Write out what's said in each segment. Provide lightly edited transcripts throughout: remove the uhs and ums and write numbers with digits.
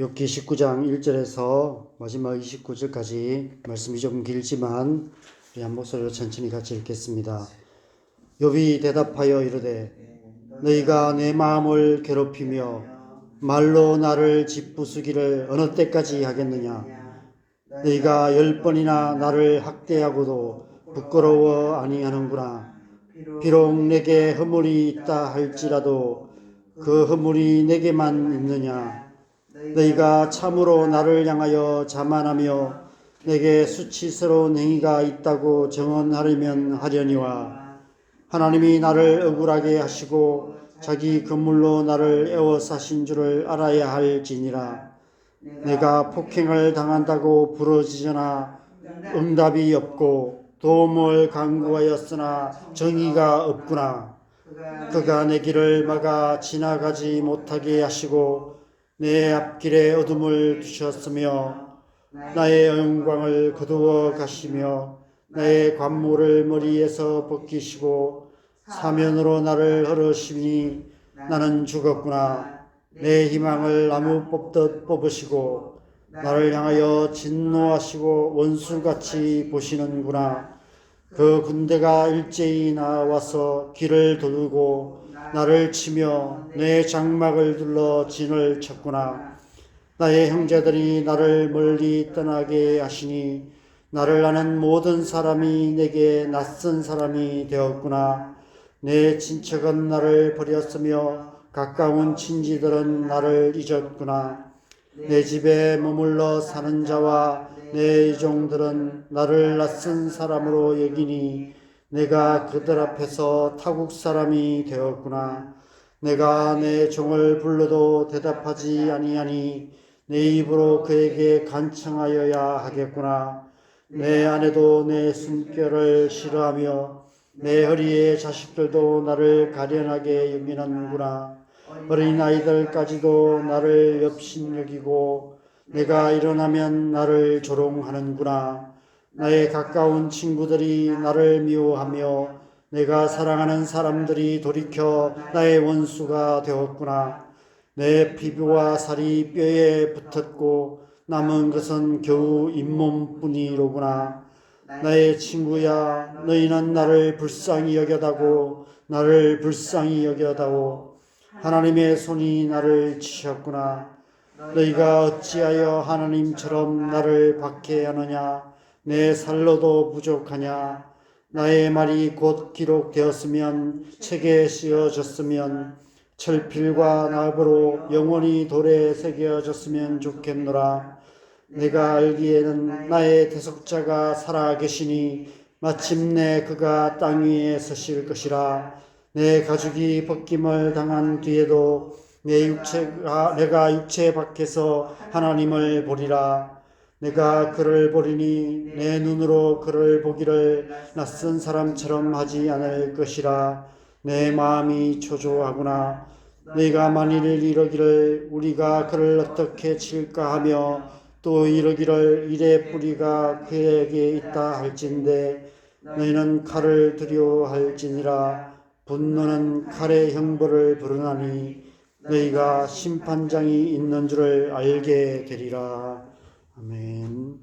욥기 19장 1절에서 마지막 29절까지 말씀이 조금 길지만 우리 한 목소리로 천천히 같이 읽겠습니다. 욥이 대답하여 이르되 너희가 내 마음을 괴롭히며 말로 나를 짓부수기를 어느 때까지 하겠느냐. 너희가 10번이나 나를 학대하고도 부끄러워 아니하는구나. 비록 내게 허물이 있다 할지라도 그 허물이 내게만 있느냐. 너희가 참으로 나를 향하여 자만하며 내게 수치스러운 행위가 있다고 정언하려면 하려니와 하나님이 나를 억울하게 하시고 자기 건물로 나를 애워싸신 줄을 알아야 할지니라. 내가 폭행을 당한다고 부르짖으나 응답이 없고 도움을 간구하였으나 정의가 없구나. 그가 내 길을 막아 지나가지 못하게 하시고 내 앞길에 어둠을 두셨으며 나의 영광을 거두어 가시며 나의 관모를 머리에서 벗기시고 사면으로 나를 hăr으시니 나는 죽었구나. 내 희망을 나무 뽑듯 뽑으시고 나를 향하여 진노하시고 원수같이 보시는구나. 그 군대가 일제히 나와서 길을 도두고 나를 치며 내 장막을 둘러 진을 쳤구나. 나의 형제들이 나를 멀리 떠나게 하시니 나를 아는 모든 사람이 내게 낯선 사람이 되었구나. 내 친척은 나를 버렸으며 가까운 친지들은 나를 잊었구나. 내 집에 머물러 사는 자와 내 종들은 나를 낯선 사람으로 여기니 내가 그들 앞에서 타국 사람이 되었구나. 내가 내 종을 불러도 대답하지 아니하니 내 입으로 그에게 간청하여야 하겠구나. 내 아내도 내 숨결을 싫어하며 내 허리의 자식들도 나를 가련하게 여기는구나. 어린아이들까지도 나를 업신여기고 내가 일어나면 나를 조롱하는구나. 나의 가까운 친구들이 나를 미워하며 내가 사랑하는 사람들이 돌이켜 나의 원수가 되었구나. 내 피부와 살이 뼈에 붙었고 남은 것은 겨우 잇몸뿐이로구나. 나의 친구야, 너희는 나를 불쌍히 여겨다오. 나를 불쌍히 여겨다오. 하나님의 손이 나를 치셨구나. 너희가 어찌하여 하나님처럼 나를 박해하느냐. 내 살로도 부족하냐. 나의 말이 곧 기록되었으면 책에 씌어졌으면 철필과 납으로 영원히 돌에 새겨졌으면 좋겠노라. 내가 알기에는 나의 대속자가 살아계시니 마침내 그가 땅 위에 서실 것이라. 내 가죽이 벗김을 당한 뒤에도 내가 육체 밖에서 하나님을 보리라. 내가 그를 보리니 내 눈으로 그를 보기를 낯선 사람처럼 하지 않을 것이라. 내 마음이 초조하구나. 너희가 만일 이러기를 우리가 그를 어떻게 칠까 하며 또 이러기를 일의 뿌리가 그에게 있다 할진대 너희는 칼을 두려워할지니라. 분노는 칼의 형벌을 부르나니 너희가 심판장이 있는 줄을 알게 되리라. 아멘.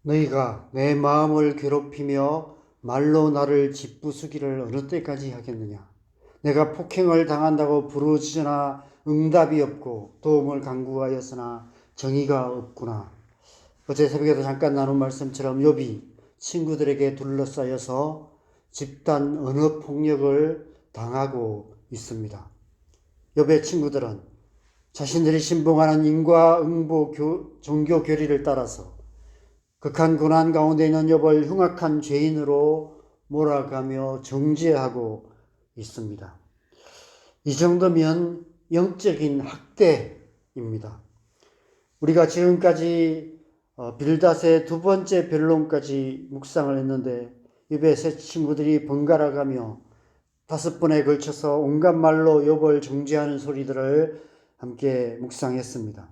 너희가 내 마음을 괴롭히며 말로 나를 짓부수기를 어느 때까지 하겠느냐. 내가 폭행을 당한다고 부르짖으나 응답이 없고 도움을 간구하였으나 정의가 없구나. 어제 새벽에도 잠깐 나눈 말씀처럼 욥이 친구들에게 둘러싸여서 집단 언어 폭력을 당하고 있습니다. 욥의 친구들은 자신들이 신봉하는 인과응보 종교 교리를 따라서 극한 고난 가운데 있는 욥을 흉악한 죄인으로 몰아가며 정죄하고 있습니다. 이 정도면 영적인 학대입니다. 우리가 지금까지 빌닷의 두 번째 변론까지 묵상을 했는데 욥의 세 친구들이 번갈아가며 5번에 걸쳐서 온갖 말로 욥을 정죄하는 소리들을 함께 묵상했습니다.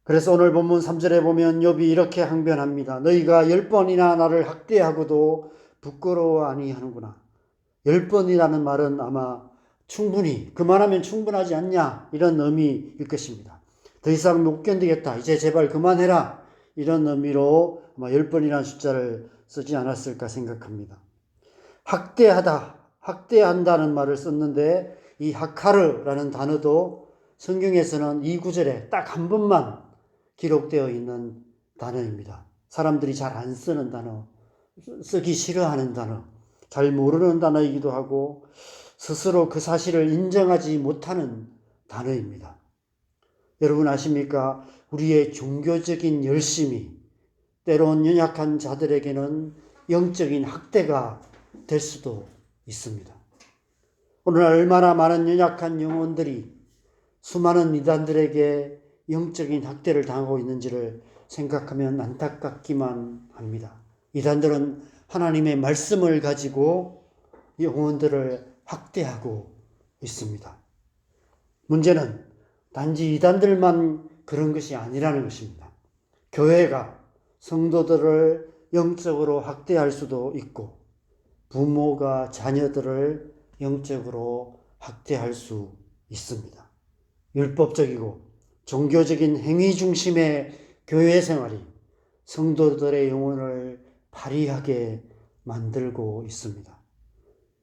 그래서 오늘 본문 3절에 보면 욥이 이렇게 항변합니다. 너희가 10번이나 나를 학대하고도 부끄러워 아니하는구나. 10번이라는 말은 아마 충분히 그만하면 충분하지 않냐 이런 의미일 것입니다. 더 이상 못 견디겠다. 이제 제발 그만해라. 이런 의미로 아마 10번이라는 숫자를 쓰지 않았을까 생각합니다. 학대한다는 말을 썼는데 이 하카르라는 단어도 성경에서는 이 구절에 딱 한 번만 기록되어 있는 단어입니다. 사람들이 잘 안 쓰는 단어, 쓰기 싫어하는 단어, 잘 모르는 단어이기도 하고 스스로 그 사실을 인정하지 못하는 단어입니다. 여러분 아십니까? 우리의 종교적인 열심이 때론 연약한 자들에게는 영적인 학대가 될 수도 있습니다. 오늘날 얼마나 많은 연약한 영혼들이 수많은 이단들에게 영적인 학대를 당하고 있는지를 생각하면 안타깝기만 합니다. 이단들은 하나님의 말씀을 가지고 영혼들을 학대하고 있습니다. 문제는 단지 이단들만 그런 것이 아니라는 것입니다. 교회가 성도들을 영적으로 학대할 수도 있고 부모가 자녀들을 영적으로 학대할 수 있습니다. 율법적이고 종교적인 행위 중심의 교회 생활이 성도들의 영혼을 파리하게 만들고 있습니다.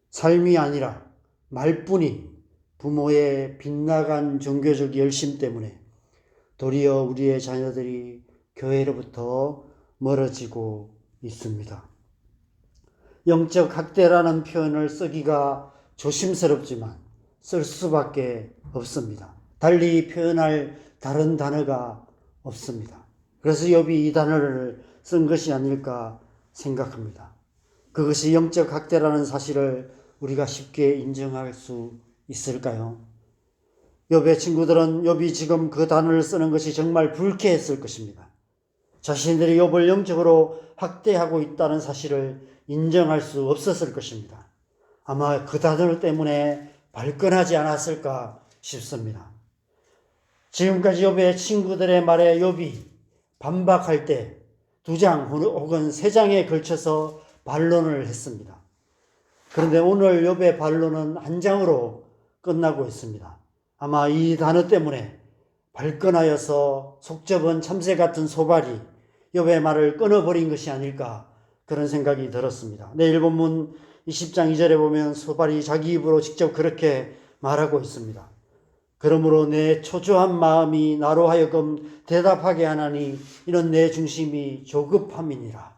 삶이 아니라 말뿐인 부모의 빗나간 종교적 열심 때문에 도리어 우리의 자녀들이 교회로부터 멀어지고 있습니다. 영적 학대라는 표현을 쓰기가 조심스럽지만 쓸 수밖에 없습니다. 달리 표현할 다른 단어가 없습니다. 그래서 욥이 이 단어를 쓴 것이 아닐까 생각합니다. 그것이 영적 학대라는 사실을 우리가 쉽게 인정할 수 있을까요? 욥의 친구들은 욥이 지금 그 단어를 쓰는 것이 정말 불쾌했을 것입니다. 자신들이 욥을 영적으로 학대하고 있다는 사실을 인정할 수 없었을 것입니다. 아마 그 단어 때문에 발끈하지 않았을까 싶습니다. 지금까지 욥의 친구들의 말에 욥이 반박할 때 2장 혹은 3장에 걸쳐서 반론을 했습니다. 그런데 오늘 욥의 반론은 1장으로 끝나고 있습니다. 아마 이 단어 때문에 발끈하여서 속접은 참새 같은 소발이 욥의 말을 끊어버린 것이 아닐까 그런 생각이 들었습니다. 내일 본문 20장 2절에 보면 소발이 자기 입으로 직접 그렇게 말하고 있습니다. 그러므로 내 초조한 마음이 나로 하여금 대답하게 하나니 이런 내 중심이 조급함이니라.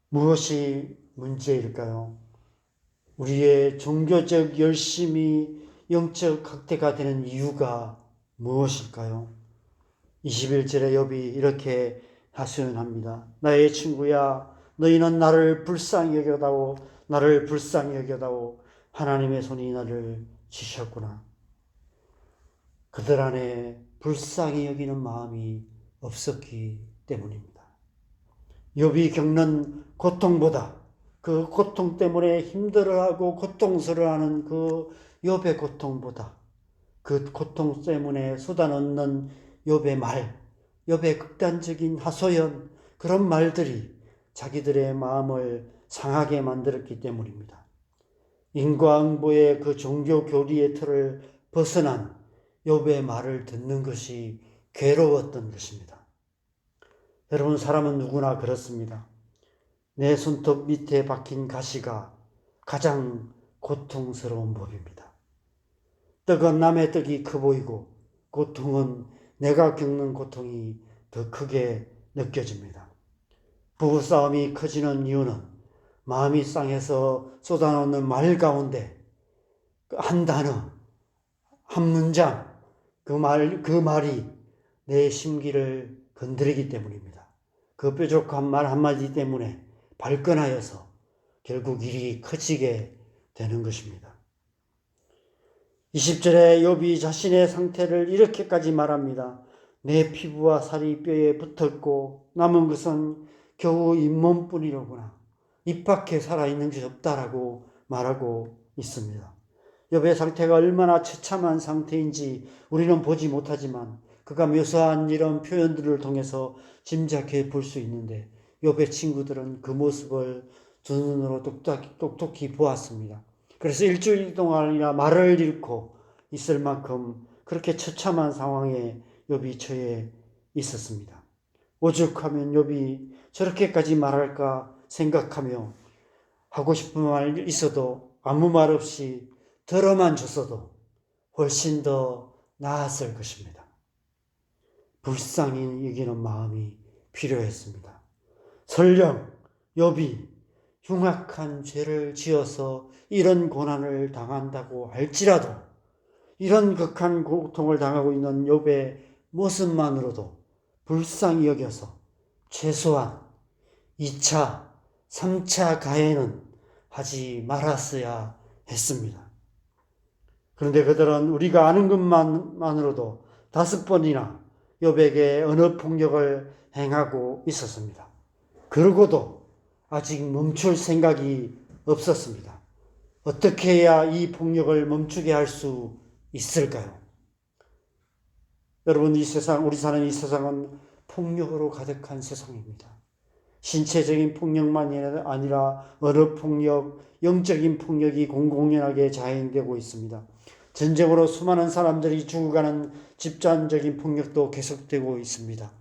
무엇이 문제일까요? 우리의 종교적 열심이 영적 학대가 되는 이유가 무엇일까요? 21절에 욥이 이렇게 하소연합니다. 나의 친구야, 너희는 나를 불쌍히 여겨다오. 하나님의 손이 나를 치셨구나. 그들 안에 불쌍히 여기는 마음이 없었기 때문입니다. 욥이 겪는 고통보다 그 고통 때문에 힘들어하고 고통스러워하는 그 욥의 고통보다 그 고통 때문에 쏟아넣는 욥의 말, 욥의 극단적인 하소연, 그런 말들이 자기들의 마음을 상하게 만들었기 때문입니다. 인과응보의 그 종교 교리의 틀을 벗어난 욥의 말을 듣는 것이 괴로웠던 것입니다. 여러분, 사람은 누구나 그렇습니다. 내 손톱 밑에 박힌 가시가 가장 고통스러운 법입니다. 떡은 남의 떡이 커 보이고 고통은 내가 겪는 고통이 더 크게 느껴집니다. 부부싸움이 커지는 이유는 마음이 상해서 쏟아놓는 말 가운데 한 단어, 한 문장, 그 말이 내 심기를 건드리기 때문입니다. 그 뾰족한 말 한마디 때문에 발끈하여서 결국 일이 커지게 되는 것입니다. 20절에 욥이 자신의 상태를 이렇게까지 말합니다. 내 피부와 살이 뼈에 붙었고 남은 것은 겨우 잇몸뿐이로구나. 입 밖에 살아있는 것이 없다라고 말하고 있습니다. 욥의 상태가 얼마나 처참한 상태인지 우리는 보지 못하지만 그가 묘사한 이런 표현들을 통해서 짐작해 볼 수 있는데 욥의 친구들은 그 모습을 두 눈으로 똑똑히 보았습니다. 그래서 일주일 동안이나 말을 잃고 있을 만큼 그렇게 처참한 상황에 욥이 처해 있었습니다. 오죽하면 욥이 저렇게까지 말할까 생각하며 하고 싶은 말 있어도 아무 말 없이 들어만 줬어도 훨씬 더 나았을 것입니다. 불쌍히 여기는 마음이 필요했습니다. 설령 욥이 흉악한 죄를 지어서 이런 고난을 당한다고 할지라도 이런 극한 고통을 당하고 있는 욥의 모습만으로도 불쌍히 여겨서 최소한 2차, 3차 가해는 하지 말았어야 했습니다. 그런데 그들은 우리가 아는 것만으로도 5번이나 욥에게 언어폭력을 행하고 있었습니다. 그러고도 아직 멈출 생각이 없었습니다. 어떻게 해야 이 폭력을 멈추게 할 수 있을까요? 여러분, 이 세상, 우리 사는 이 세상은 폭력으로 가득한 세상입니다. 신체적인 폭력만이 아니라 언어폭력, 영적인 폭력이 공공연하게 자행되고 있습니다. 전쟁으로 수많은 사람들이 죽어가는 집단적인 폭력도 계속되고 있습니다.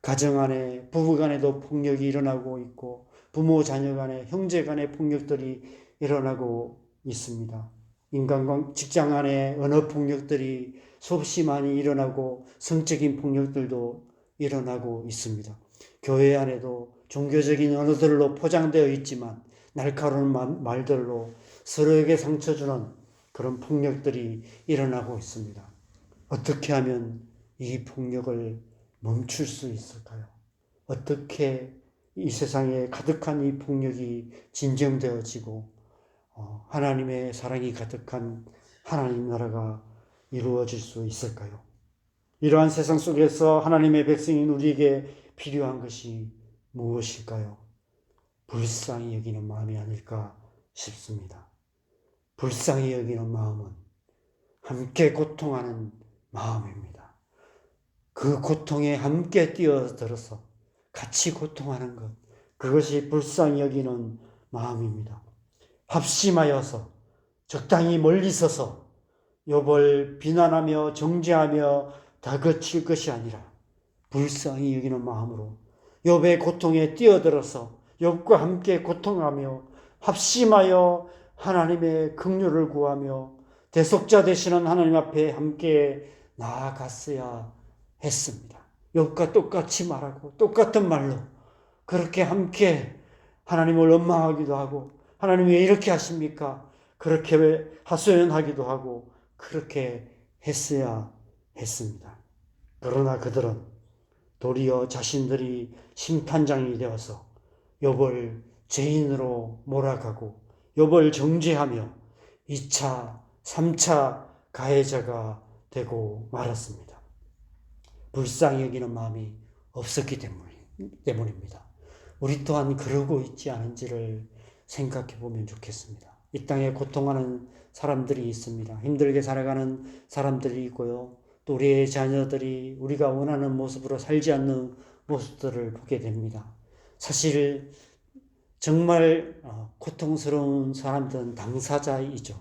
가정 안에, 부부 간에도 폭력이 일어나고 있고 부모 자녀 간에, 형제 간의 폭력들이 일어나고 있습니다. 직장 안에 언어 폭력들이 수없이 많이 일어나고 성적인 폭력들도 일어나고 있습니다. 교회 안에도 종교적인 언어들로 포장되어 있지만 날카로운 말들로 서로에게 상처 주는 그런 폭력들이 일어나고 있습니다. 어떻게 하면 이 폭력을 멈출 수 있을까요? 어떻게 이 세상에 가득한 이 폭력이 진정되어지고 하나님의 사랑이 가득한 하나님 나라가 이루어질 수 있을까요? 이러한 세상 속에서 하나님의 백성인 우리에게 필요한 것이 무엇일까요? 불쌍히 여기는 마음이 아닐까 싶습니다. 불쌍히 여기는 마음은 함께 고통하는 마음입니다. 그 고통에 함께 뛰어들어서 같이 고통하는 것, 그것이 불쌍히 여기는 마음입니다. 합심하여서 적당히 멀리 서서 욥을 비난하며 정죄하며 다그칠 것이 아니라 불쌍히 여기는 마음으로 욥의 고통에 뛰어들어서 욥과 함께 고통하며 합심하여 하나님의 긍휼을 구하며 대속자 되시는 하나님 앞에 함께 나아갔어야 했습니다. 욥과 똑같이 말하고 똑같은 말로 그렇게 함께 하나님을 원망하기도 하고 하나님 왜 이렇게 하십니까? 그렇게 하소연하기도 하고 그렇게 했어야 했습니다. 그러나 그들은 도리어 자신들이 심판장이 되어서 욥을 죄인으로 몰아가고 욥을 정죄하며 2차, 3차 가해자가 되고 말았습니다. 불쌍히 여기는 마음이 없었기 때문입니다. 우리 또한 그러고 있지 않은지를 생각해 보면 좋겠습니다. 이 땅에 고통하는 사람들이 있습니다. 힘들게 살아가는 사람들이 있고요. 또 우리의 자녀들이 우리가 원하는 모습으로 살지 않는 모습들을 보게 됩니다. 사실 정말 고통스러운 사람들은 당사자이죠.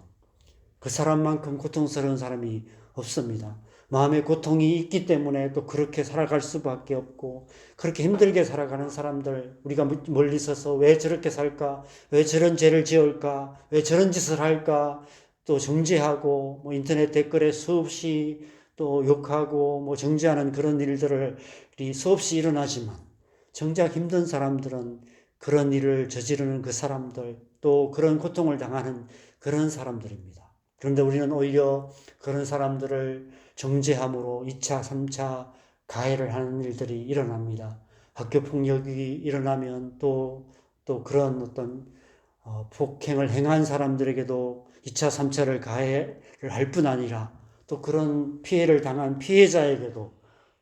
그 사람만큼 고통스러운 사람이 없습니다. 마음의 고통이 있기 때문에 또 그렇게 살아갈 수밖에 없고 그렇게 힘들게 살아가는 사람들 우리가 멀리 서서 왜 저렇게 살까? 왜 저런 죄를 지을까? 왜 저런 짓을 할까? 또 정죄하고 인터넷 댓글에 수없이 또 욕하고 정죄하는 그런 일들이 수없이 일어나지만 정작 힘든 사람들은 그런 일을 저지르는 그 사람들 또 그런 고통을 당하는 그런 사람들입니다. 그런데 우리는 오히려 그런 사람들을 정죄함으로 2차, 3차 가해를 하는 일들이 일어납니다. 학교 폭력이 일어나면 또 그런 어떤 폭행을 행한 사람들에게도 2차, 3차를 가해를 할 뿐 아니라 또 그런 피해를 당한 피해자에게도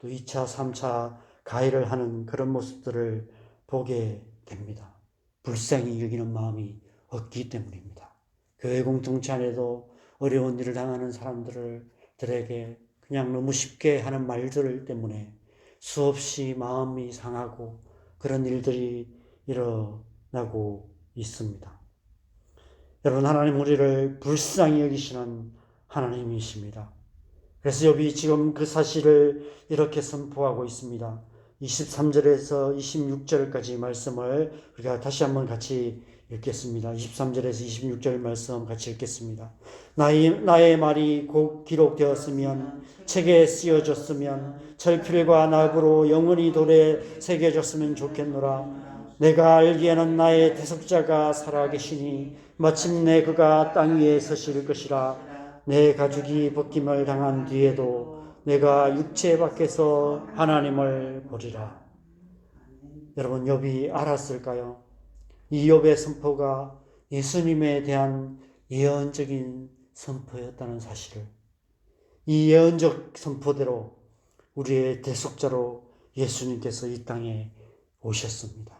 또 2차, 3차 가해를 하는 그런 모습들을 보게 됩니다. 불쌍히 여기는 마음이 없기 때문입니다. 교회 공동체 안에도 어려운 일을 당하는 사람들에게 그냥 너무 쉽게 하는 말들 때문에 수없이 마음이 상하고 그런 일들이 일어나고 있습니다. 여러분, 하나님 우리를 불쌍히 여기시는 하나님이십니다. 그래서 욥이 지금 그 사실을 이렇게 선포하고 있습니다. 23절에서 26절까지 말씀을 우리가 다시 한번 같이 읽겠습니다. 23절에서 26절 말씀 같이 읽겠습니다. 나의 말이 곧 기록되었으면, 책에 쓰여졌으면, 철필과 납으로 영원히 돌에 새겨졌으면 좋겠노라. 내가 알기에는 나의 대속자가 살아계시니 마침내 그가 땅 위에 서실 것이라. 내 가죽이 벗김을 당한 뒤에도 내가 육체 밖에서 하나님을 보리라. 여러분, 욥이 알았을까요? 이 욥의 선포가 예수님에 대한 예언적인 선포였다는 사실을, 이 예언적 선포대로 우리의 대속자로 예수님께서 이 땅에 오셨습니다.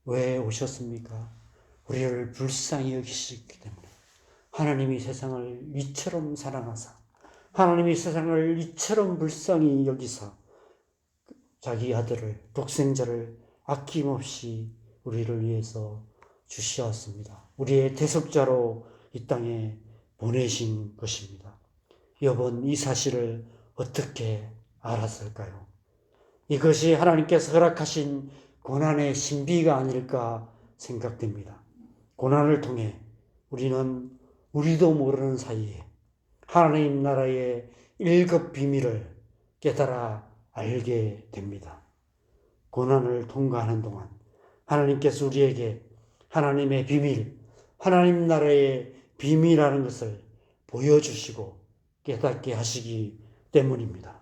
왜 오셨습니까? 우리를 불쌍히 여기시기 때문에. 하나님이 세상을 이처럼 사랑하사, 하나님이 세상을 이처럼 불쌍히 여기사 자기 아들을, 독생자를 아낌없이 우리를 위해서 주시었습니다. 우리의 대속자로 이 땅에 보내신 것입니다. 욥은 이 사실을 어떻게 알았을까요? 이것이 하나님께서 허락하신 고난의 신비가 아닐까 생각됩니다. 고난을 통해 우리도 모르는 사이에 하나님 나라의 1급 비밀을 깨달아 알게 됩니다. 고난을 통과하는 동안 하나님께서 우리에게 하나님의 비밀, 하나님 나라의 비밀이라는 것을 보여주시고 깨닫게 하시기 때문입니다.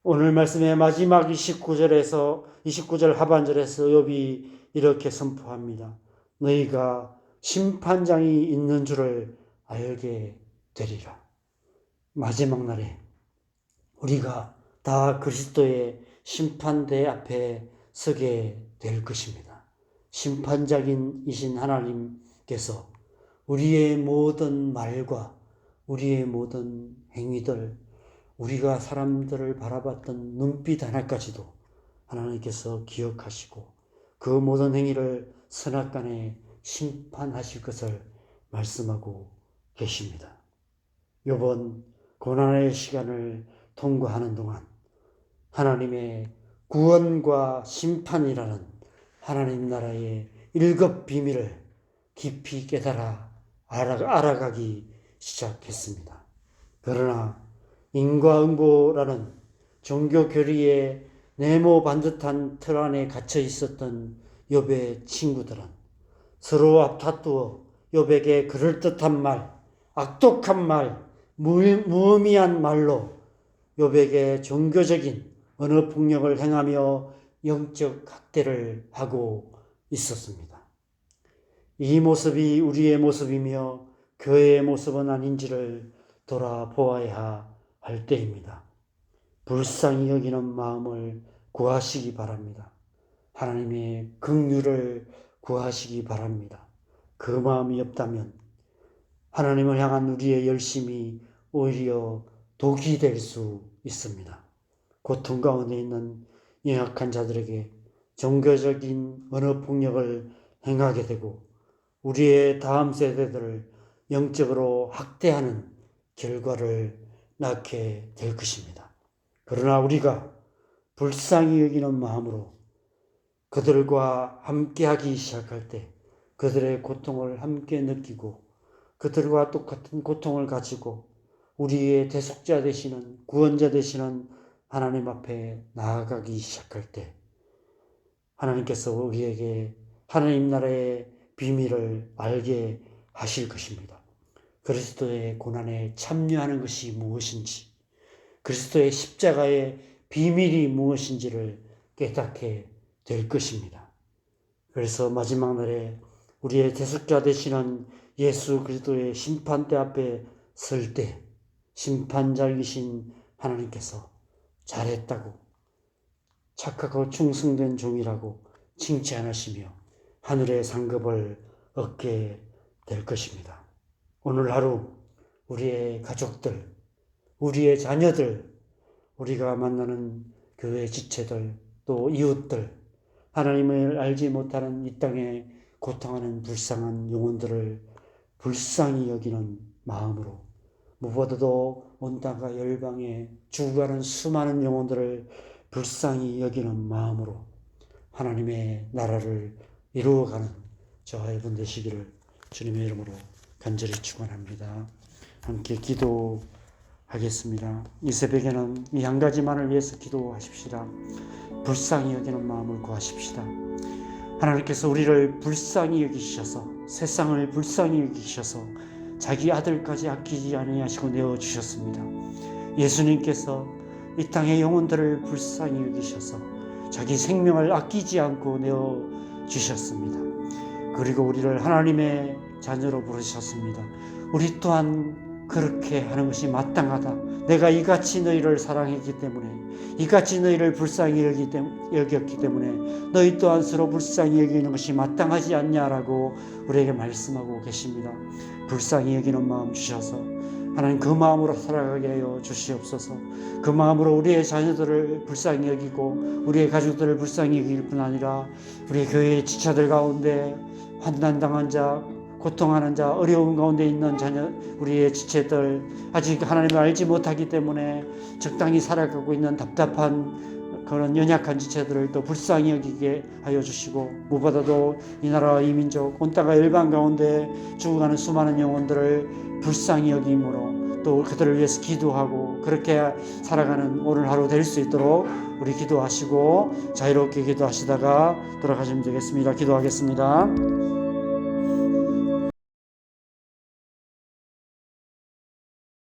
오늘 말씀의 마지막 29절 하반절에서 욥이 이렇게 선포합니다. 너희가 심판장이 있는 줄을 알게 되리라. 마지막 날에 우리가 다 그리스도의 심판대 앞에 서게 될 것입니다. 심판장이신 하나님께서 우리의 모든 말과 우리의 모든 행위들, 우리가 사람들을 바라봤던 눈빛 하나까지도 하나님께서 기억하시고 그 모든 행위를 선악간에 심판하실 것을 말씀하고 계십니다. 이번 고난의 시간을 통과하는 동안 하나님의 구원과 심판이라는 하나님 나라의 1급 비밀을 깊이 깨달아 알아가기 시작했습니다. 그러나 인과응보라는 종교 교리의 네모 반듯한 틀 안에 갇혀 있었던 욥의 친구들은 서로 앞다투어 욥에게 그럴듯한 말, 악독한 말, 무의미한 말로 욥에게 종교적인 언어 폭력을 행하며 영적 학대를 하고 있었습니다. 이 모습이 우리의 모습이며 교회의 모습은 아닌지를 돌아보아야 할 때입니다. 불쌍히 여기는 마음을 구하시기 바랍니다. 하나님의 긍휼을 구하시기 바랍니다. 그 마음이 없다면 하나님을 향한 우리의 열심이 오히려 독이 될 수 있습니다. 고통 가운데 있는 연약한 자들에게 종교적인 언어 폭력을 행하게 되고 우리의 다음 세대들을 영적으로 학대하는 결과를 낳게 될 것입니다. 그러나 우리가 불쌍히 여기는 마음으로 그들과 함께하기 시작할 때 그들의 고통을 함께 느끼고 그들과 똑같은 고통을 가지고 우리의 대속자 되시는 구원자 되시는 하나님 앞에 나아가기 시작할 때 하나님께서 우리에게 하나님 나라의 비밀을 알게 하실 것입니다. 그리스도의 고난에 참여하는 것이 무엇인지, 그리스도의 십자가의 비밀이 무엇인지를 깨닫게 될 것입니다. 그래서 마지막 날에 우리의 대속자 되시는 예수 그리스도의 심판대 앞에 설 때 심판자이신 하나님께서 잘했다고, 착하고 충성된 종이라고 칭찬하시며 하늘의 상급을 얻게 될 것입니다. 오늘 하루 우리의 가족들, 우리의 자녀들, 우리가 만나는 교회 지체들, 또 이웃들, 하나님을 알지 못하는 이 땅에 고통하는 불쌍한 영혼들을 불쌍히 여기는 마음으로, 무엇보다도 온 땅과 열방에 죽어가는 수많은 영혼들을 불쌍히 여기는 마음으로 하나님의 나라를 이루어가는 저와 여러분 되시기를 주님의 이름으로 간절히 축원합니다. 함께 기도하겠습니다. 이 새벽에는 이 한 가지만을 위해서 기도하십시다. 불쌍히 여기는 마음을 구하십시다. 하나님께서 우리를 불쌍히 여기셔서, 세상을 불쌍히 여기셔서 자기 아들까지 아끼지 아니하시고 내어주셨습니다. 예수님께서 이 땅의 영혼들을 불쌍히 여기셔서 자기 생명을 아끼지 않고 내어주셨습니다. 그리고 우리를 하나님의 자녀로 부르셨습니다. 우리 또한 그렇게 하는 것이 마땅하다. 내가 이같이 너희를 사랑했기 때문에, 이같이 너희를 불쌍히 여겼기 때문에 너희 또한 서로 불쌍히 여기는 것이 마땅하지 않냐라고 우리에게 말씀하고 계십니다. 불쌍히 여기는 마음 주셔서 하나님 그 마음으로 살아가게 하여 주시옵소서. 그 마음으로 우리의 자녀들을 불쌍히 여기고 우리의 가족들을 불쌍히 여길 뿐 아니라 우리 교회의 지체들 가운데 환난당한 자, 고통하는 자, 어려운 가운데 있는 자녀, 우리의 지체들, 아직 하나님을 알지 못하기 때문에 적당히 살아가고 있는 답답한 그런 연약한 지체들을 또 불쌍히 여기게 하여 주시고, 무엇보다도 이 나라와 이 민족, 온 땅과 열방 가운데 죽어가는 수많은 영혼들을 불쌍히 여김으로 또 그들을 위해서 기도하고 그렇게 살아가는 오늘 하루 될 수 있도록 우리 기도하시고 자유롭게 기도하시다가 돌아가시면 되겠습니다. 기도하겠습니다.